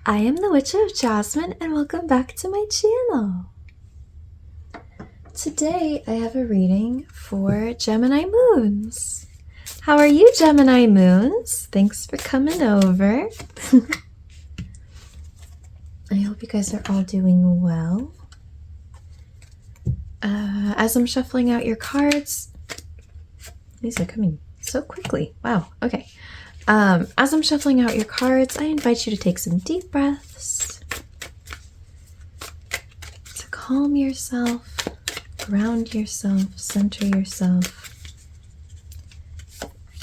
I am the Witch of Jasmine and welcome back to my channel. Today I have a reading for Gemini moons. How are you, Gemini moons? Thanks for coming over. I hope you guys are all doing well. As I'm shuffling out your cards, these are coming so quickly. Wow, okay. As I'm shuffling out your cards, I invite you to take some deep breaths to calm yourself, ground yourself, center yourself,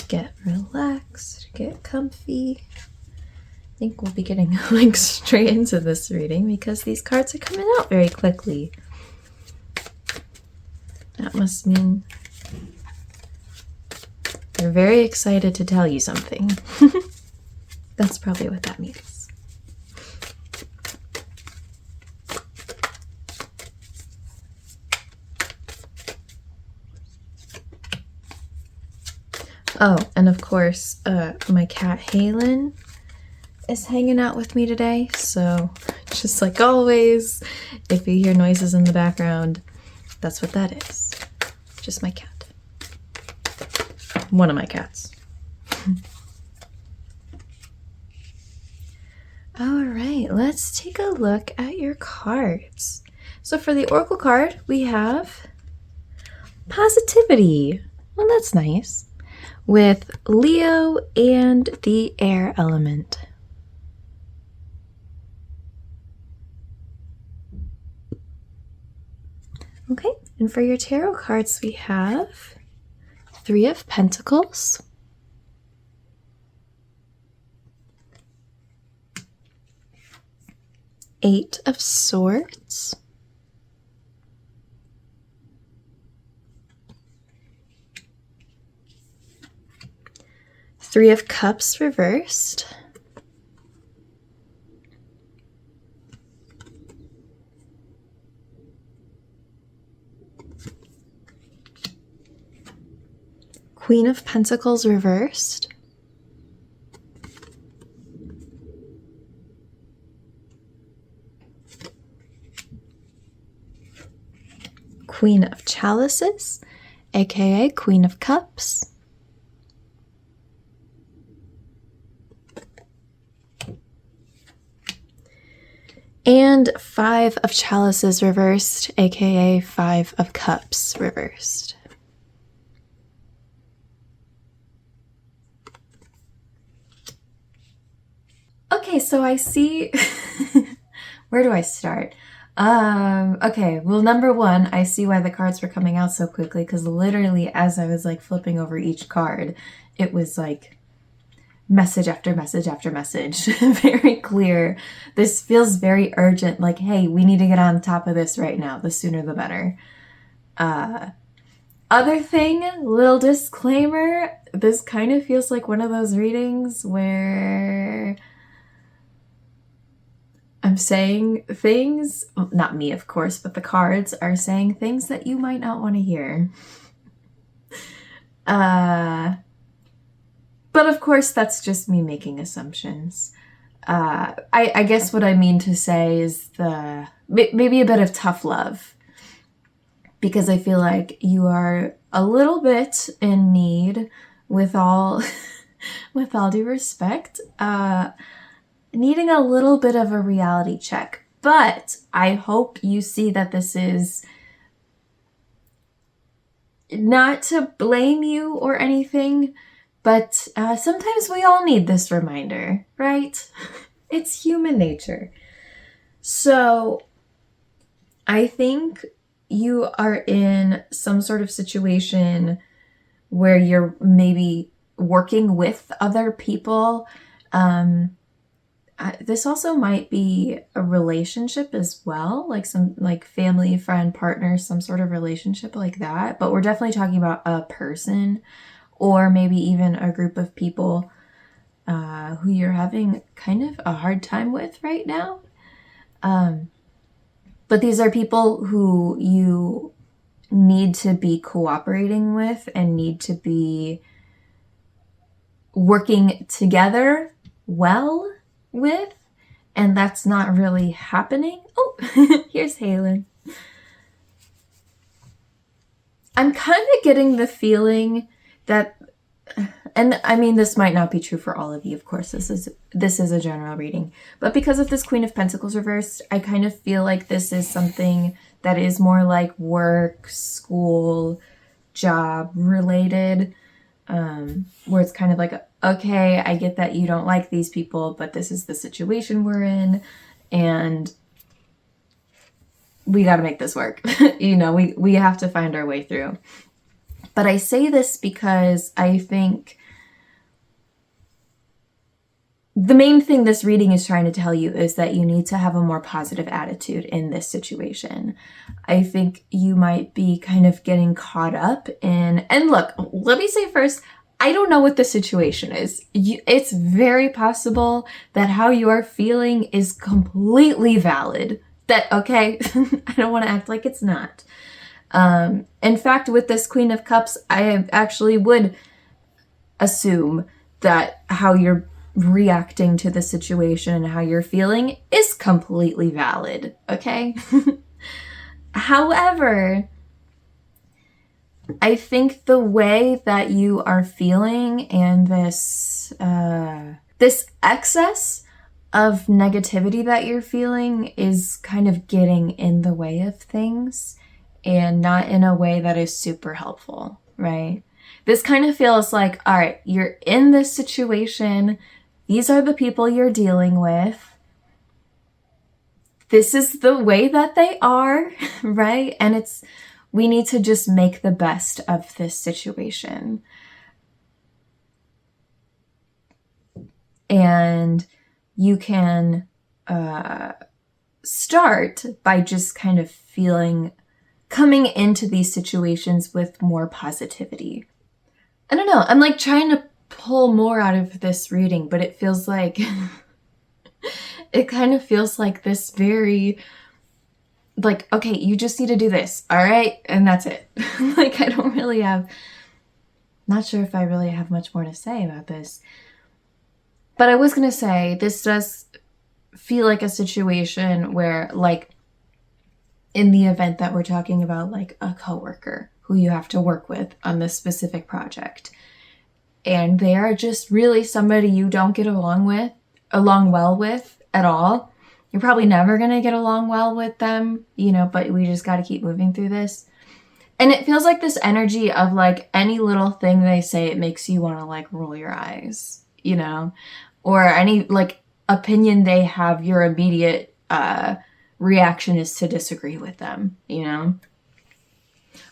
get relaxed, get comfy. I think we'll be getting like straight into this reading because these cards are coming out very quickly. That must mean they're very excited to tell you something. That's probably what that means. Oh, and of course, my cat Cheralyn is hanging out with me today. So just like always, if you hear noises in the background, that's what that is. Just my cat. One of my cats. All right, let's take a look at your cards. So for the Oracle card, we have positivity. Well, that's nice. With Leo and the air element. Okay, and for your tarot cards, we have Three of Pentacles, Eight of Swords, Three of Cups reversed, Queen of Pentacles reversed, Queen of Chalices, aka Queen of Cups, and Five of Chalices reversed, aka Five of Cups reversed. Okay, so I see, where do I start? Okay, well, number one, I see why the cards were coming out so quickly, because literally as I was like flipping over each card, it was like message after message after message. Very clear. This feels very urgent, like, hey, we need to get on top of this right now. The sooner the better. Other thing, little disclaimer, this kind of feels like one of those readings where I'm saying things, not me of course, but the cards are saying things that you might not want to hear. But of course that's just me making assumptions. I guess what I mean to say is maybe a bit of tough love. Because I feel like you are a little bit in need, with all due respect, needing a little bit of a reality check. But I hope you see that this is not to blame you or anything, but sometimes we all need this reminder, right? It's human nature. So I think you are in some sort of situation where you're maybe working with other people. This also might be a relationship as well, like some like family, friend, partner, some sort of relationship like that. But we're definitely talking about a person, or maybe even a group of people who you're having kind of a hard time with right now. But these are people who you need to be cooperating with and need to be working together well with, and that's not really happening. Oh, here's Halen. I'm kind of getting the feeling that, and I mean, this might not be true for all of you, of course, this is a general reading, but because of this Queen of Pentacles reversed, I kind of feel like this is something that is more like work, school, job related, where it's kind of like, okay, I get that you don't like these people, but this is the situation we're in, and we got to make this work. You know, we have to find our way through. But I say this because I think the main thing this reading is trying to tell you is that you need to have a more positive attitude in this situation. I think you might be kind of getting caught up in, and look, let me say first, I don't know what the situation is. It's very possible that how you are feeling is completely valid. That, okay, I don't want to act like it's not. In fact, with this Queen of Cups, I actually would assume that how you're reacting to the situation and how you're feeling is completely valid, okay? However, I think the way that you are feeling and this excess of negativity that you're feeling is kind of getting in the way of things, and not in a way that is super helpful, right? This kind of feels like, all right, you're in this situation. These are the people you're dealing with. This is the way that they are, right? And we need to just make the best of this situation. And you can start by just kind of coming into these situations with more positivity. I don't know, I'm like trying to pull more out of this reading, but it feels like, it kind of feels like this very, like, okay, you just need to do this, all right? And that's it. Like, I don't really not sure if I really have much more to say about this. But I was going to say, this does feel like a situation where, like, in the event that we're talking about, like, a coworker who you have to work with on this specific project, and they are just really somebody you don't get along well with at all. You're probably never going to get along well with them, you know, but we just got to keep moving through this. And it feels like this energy of, like, any little thing they say, it makes you want to, like, roll your eyes, you know, or any, like, opinion they have, your immediate reaction is to disagree with them, you know?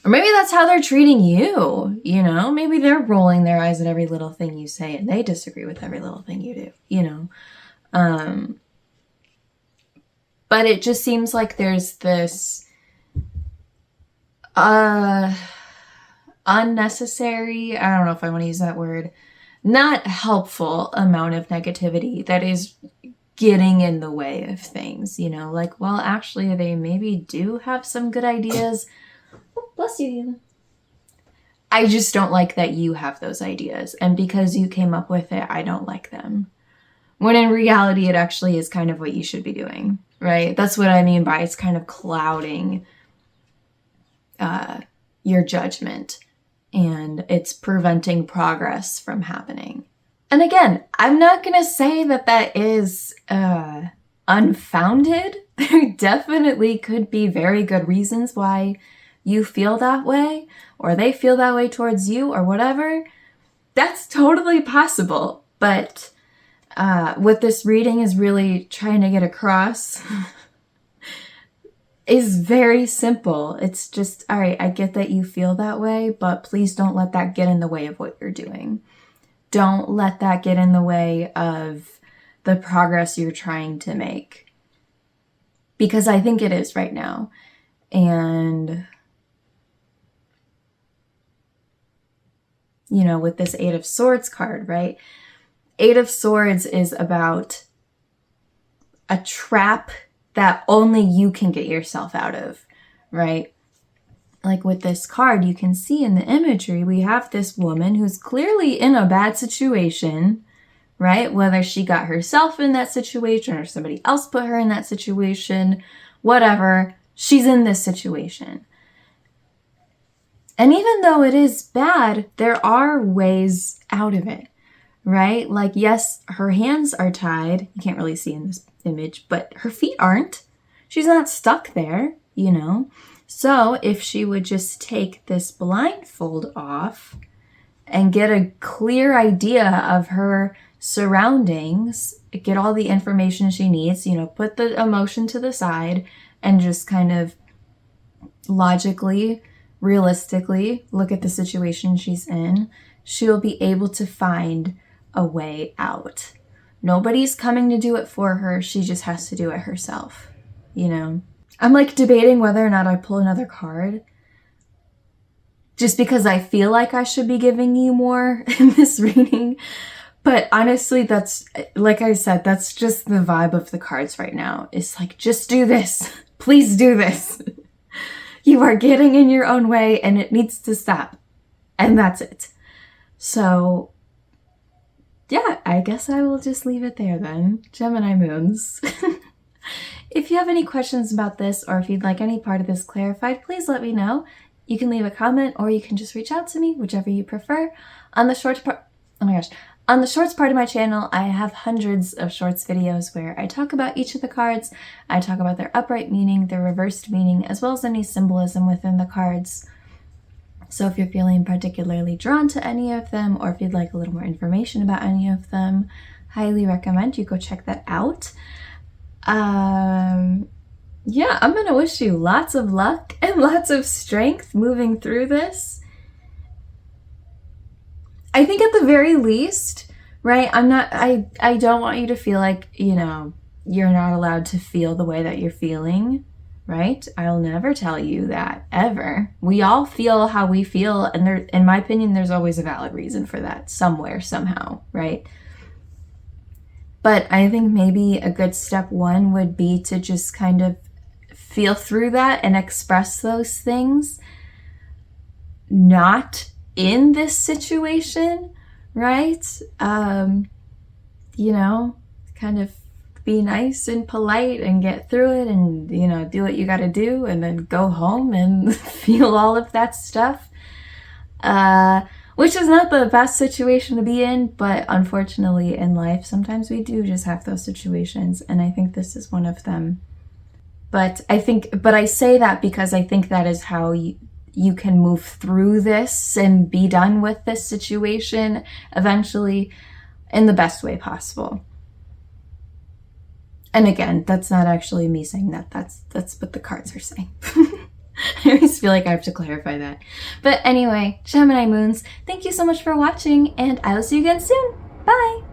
Or maybe that's how they're treating you, you know? Maybe they're rolling their eyes at every little thing you say and they disagree with every little thing you do, you know? But it just seems like there's this unnecessary, I don't know if I want to use that word, not helpful amount of negativity that is getting in the way of things, you know, like, well, actually, they maybe do have some good ideas. Oh, bless you. I just don't like that you have those ideas. And because you came up with it, I don't like them. When in reality, it actually is kind of what you should be doing, right? That's what I mean by it's kind of clouding your judgment, and it's preventing progress from happening. And again, I'm not going to say that that is unfounded. There definitely could be very good reasons why you feel that way, or they feel that way towards you, or whatever. That's totally possible. But what this reading is really trying to get across is very simple. It's just, all right, I get that you feel that way, but please don't let that get in the way of what you're doing. Don't let that get in the way of the progress you're trying to make. Because I think it is right now. And, you know, with this Eight of Swords card, right? Eight of Swords is about a trap that only you can get yourself out of, right? Like with this card, you can see in the imagery, we have this woman who's clearly in a bad situation, right? Whether she got herself in that situation or somebody else put her in that situation, whatever, she's in this situation. And even though it is bad, there are ways out of it, right? Like, yes, her hands are tied. You can't really see in this image, but her feet aren't. She's not stuck there, you know? So if she would just take this blindfold off and get a clear idea of her surroundings, get all the information she needs, you know, put the emotion to the side and just kind of logically, realistically look at the situation she's in, she'll be able to find a way out. Nobody's coming to do it for her. She just has to do it herself, you know? I'm like debating whether or not I pull another card just because I feel like I should be giving you more in this reading. But honestly, that's, like I said, that's just the vibe of the cards right now. It's like, just do this. Please do this. You are getting in your own way and it needs to stop. And that's it. So, yeah, I guess I will just leave it there then. Gemini moons. If you have any questions about this or if you'd like any part of this clarified, please let me know. You can leave a comment or you can just reach out to me, whichever you prefer. On the shorts part, oh my gosh, on the shorts part of my channel, I have hundreds of shorts videos where I talk about each of the cards. I talk about their upright meaning, their reversed meaning, as well as any symbolism within the cards. So if you're feeling particularly drawn to any of them, or if you'd like a little more information about any of them, highly recommend you go check that out. Yeah, I'm gonna wish you lots of luck and lots of strength moving through this. I think at the very least, right, I don't want you to feel like, you know, you're not allowed to feel the way that you're feeling, right? I'll never tell you that, ever. We all feel how we feel, and there, in my opinion, there's always a valid reason for that, somewhere, somehow, right? But I think maybe a good step one would be to just kind of feel through that and express those things, not in this situation, right? You know, kind of be nice and polite and get through it and, you know, do what you got to do and then go home and feel all of that stuff. Which is not the best situation to be in, but unfortunately in life, sometimes we do just have those situations, and I think this is one of them. But I say that because I think that is how you can move through this and be done with this situation eventually in the best way possible. And again, that's not actually me saying that. That's what the cards are saying. I always feel like I have to clarify that. But anyway, Gemini moons, thank you so much for watching, and I will see you again soon. Bye!